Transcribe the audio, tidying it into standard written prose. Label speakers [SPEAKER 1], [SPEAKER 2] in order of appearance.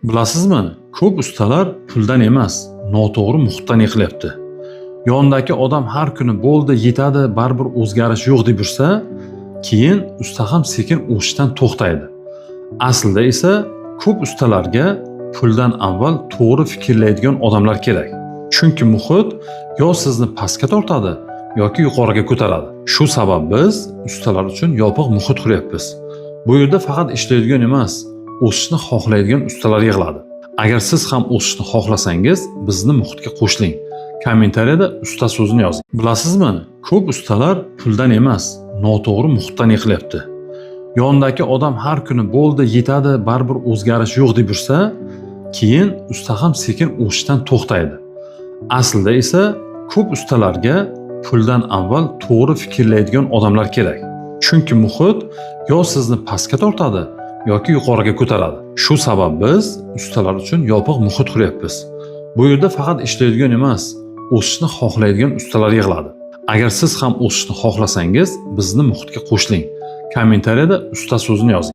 [SPEAKER 1] Bilasizmi, ko'p ustalar puldan emas, noto'g'ri muhitdan yiqilyapti. Yonidagi odam har kuni bo'ldi, yetadi, baribir o'zgarish yo'q deb yursa, keyin usta ham sekin o'sishdan to'xtaydi. Aslida esa ko'p ustalarga puldan avval to'g'ri fikrlaydigan odamlar kerak. Chunki muhit yo sizni pastga tortadi yoki yuqoriga ko'taradi. Shu sabab biz ustalar uchun yopiq muhit quryapmiz. Bu yerda faqat ishlaydigan emas, o'sishni xohlaydigan ustalar yig'iladi. Agar siz ham o'sishni xohlasangiz, bizni muhitga qo'shiling. Kommentariyada usta so'zini yozing. Bilasizmi, ko'p ustalar puldan emas, noto'g'ri muhitdan yiqilyapti. Yonidagi odam har kuni bo'ldi, yetadi, baribir o'zgarish yo'q deb yursa, keyin usta ham sekin o'sishdan to'xtaydi. Aslida esa ko'p ustalarga puldan avval to'g'ri fikrlaydigan odamlar kerak. Chunki muhit yo sizni pastga tortadi yoki yuqoriga ko'taradi. Shu sabab biz ustalar uchun yopiq muhit quryapmiz. Bu yerda faqat ishlaydigan emas, o'sishni xohlaydigan ustalar yig'iladi. Agar siz ham o'sishni xohlasangiz, bizni muhitga qo'shiling. Kommentariyada usta so'zini yozing.